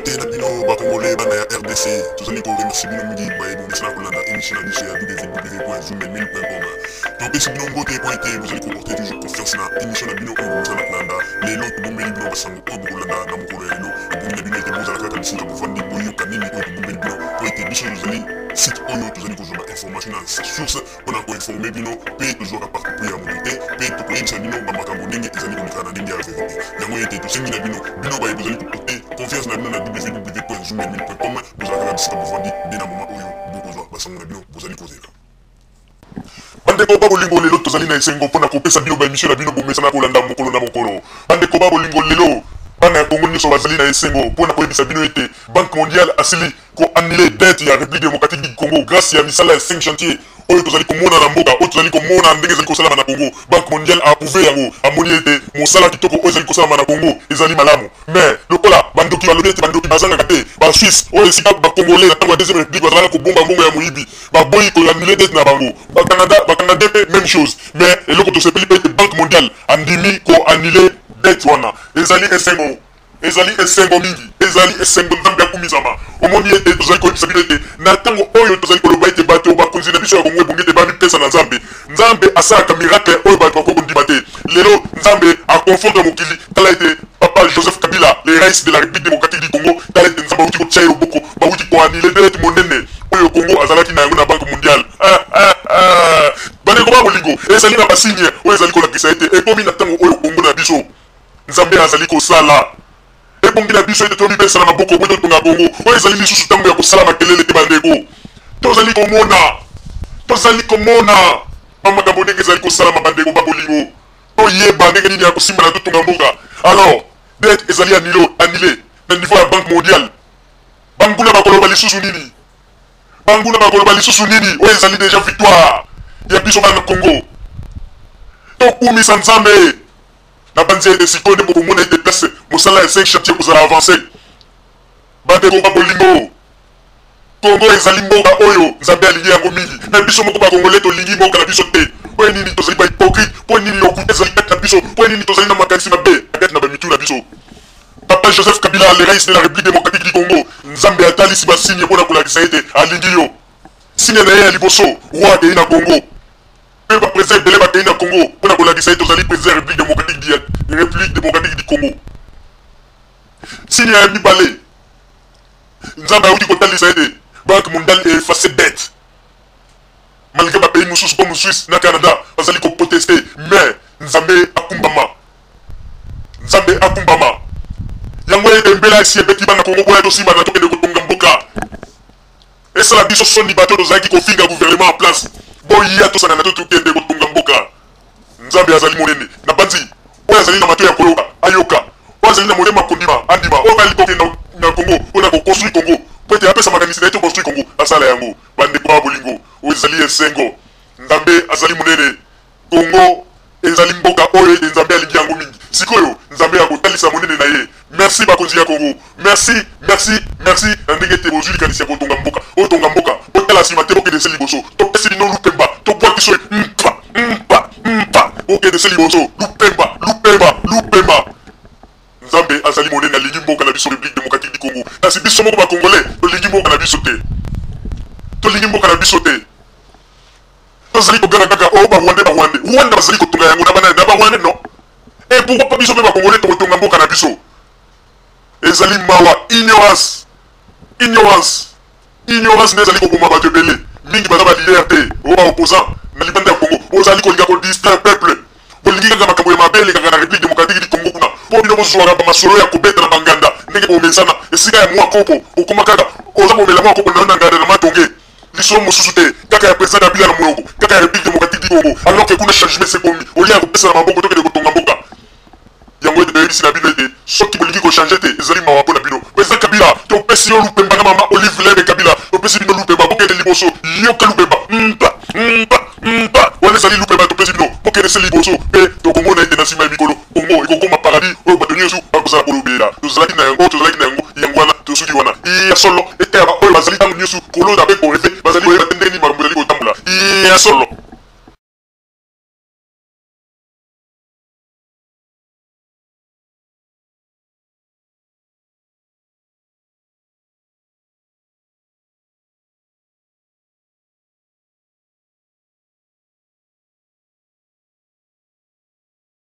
Te na bino bakongole bana ya RDC tozali koremercie bino mingi baye bomesana kolanda émission na biso ya www.zoommail.com topesi bino mbote po ete bozali koporte toujours confiance na émission na bino oyo bomesana kolanda lelo tobombeli bino basango oyo bokolanda na mokolo ya lelo ebongi na bino ete bozala kaka bisika bovandi boyoka nini oyo tobombeli bino po ete biso tozali site oyo tozali kozwa bainformation na source mpona koinforme bino mpe tozwaka partout po ya mobilité mpe tokoyebisa bino bamakambo ndenge ezali komekana na ndenge ya verité yango ete tosengi na bino baye bozali koporte confiance na bino na www.zoommail.com bozala kaka bisika bovandi nde na moma oyo bokozwa basango na bino bozali kozela bandeko babolingo lelo tozali na esengo mpona kopesa bino baémission na bino bomesana kolanda mokolo na mokolo bandeko babolingo lelo bana ya kongo nyonso bazali na esengo mpona koyebisa bino ete banque mondiale asili koannule dette ya république démocratique du congo grâce ya misala ya 5 chantier oyo tozali komona na mboka oyo tozali komona ndenge ezali kosalama na congo banque mondiale approuvé yango amoni ete mosala kitoko oyo ezali kosalama na congo ezali malamu mais lokola bandoki balobi ete bandoki bazangaka te basuisse oyo esika bacongolais na ntango ya deuxième république bazalaka kobomba mbongo ya moyibi baboyi koannule dette na bango bacanada mpe même chose mais eloko tosepeli mpe ete banque mondiale andimi koannule dette wana ezali esengo mingi ezali esengo nzambe akumisama omoni ete tozali koyebisa bino ete na ntango oyo tozali koloba ete bato bakonzi na biso ya kongo ebongi ete bamipesa na nzambe asalaka miracle oyo bato bakokondima te lelo nzambe aconfondre mokili tala ete papa Joseph Kabila le rais de la république démocratique du congo tala ete nzambe awuti kotia ye loboko bawuti koanile dette monene oyo kongo azalaki na yango na banque mondiale bandeko babolingo ezali na basigne oyo ezali kolakisa ete ekomi na ntango oyo kongo na biso nzambe azali kosala ebongi na biso ete tomipesa na maboko po totonga kongo oyo ezali lisusu ntango ya kosala makelele te bandeko tozali komona bamakambo ndenge ezali kosalama bandeko babolingo toyeba ndenge nini ya kosimba na totonga mboka alors dette ezali annulé na niveau ya banque mondiale banguna bakoloba lisusu nini oyo ezali déjà victoire ya biso bana congo tokumisa nzambe na banzi ete sikoyo nde bokomona ete place mosala ya 5 chantier kozala avancé bandeko babolingo kongo ezali mboka oyo nzambe alingi yango mingi na biso moko bakongole tolingi mboka na biso te po nini tozali bahypocrite po nini lokuta ezali kati na biso po nini tozali na makanisi mabe kati na bamitu na biso papa Joseph Kabila le rais de la république démocratique du congo nzambe atalisi basigne mpona kolakisa ete alingi yo signe na ye ya liboso roi akei na congo mpe baprésident ebele bakei na congo mpona kolakisa ete tozali président ya république démocratique du congo signe ya mibale nzambe awuti kotalisa ete banque mondiale efface dette malgré bapays mosusu comme Suisse na Canada bazali koproteste mais nzambe akumbama yango ete mbela esi ebeti bana kongo boya tosimba na tokende kotonga mboka esala biso soni bato tozalaki kofinga gouvernement en place boya tosana na to tokende kotonga mboka nzambe azali monene na banzi oyo azali na mato ya koloba ayoka oyo azali na molema kondima andima oyo bali kokende na congo mpona koconstruire congo po ete apesa makanisi na ye toconstruire congo asala yango bandeko ya bolingo oyo ezali esengo nzambe azali monene congo ezali mboka oyo ete nzambe alingi yango mingi sikoyo nzambe akotalisa monene na ye merci bakonzi ya congo merci na ndenge ete bozwi likanisi ya kotonga mboka otonga mboka otala nsima te bokedese liboso topesi bino lupemba tobwaki so mpa bokedese liboso lupemba nzambe azali monene alingi mboka na biso république démocratique du congo kasi biso moko bakongolais tolingi mboka na biso te tozali kogana kaka oyo rwanda bazali kotonga yango na barwande non et pourquoi pas biso mpe bakongolais tokotonga mboka na biso ezali mawa ignorance nde ezali koboma bato ebele mingi baza balider te oyo baopposant na libanda ya congo ozali kolinga kodistraire peuple bolingi kaka makambo ya mabe elekaka na république démocratique du congo kuna mpo bino bozwaka bamasolo ya kobeta na banganda ndenge bomesana esika ya mwa kopo okoma kaka oza bomela mwa kopo na nganda na matonge liso mosusu te kaka ya président Kabila na molongo kaka ya république démocratique du congo alors que kuna changement sekomi olia kopesa na maboko tokende kotonga mboka yango ete toyebisi na bino ete soki bolingi kochange te ezali mawa mpo na bino président Kabila topesi yo lupemba na mama Olive Lebe Kabila topesi bino lupemba bokende liboso yoka lupemba wana ezali lupemba topesi bino bokedese liboso mpe tokomona ete na nsima ya mikolo kongo ekokoma paradis oyo bato nyonso bakozala kolobela tozalaki na yango yango wana tosuki wana ya solo ete ya baoyo bazali ntango nyonso kolonda mpe korefe bazali koyeba te ndenge nini makambo ezali kotambola ya solo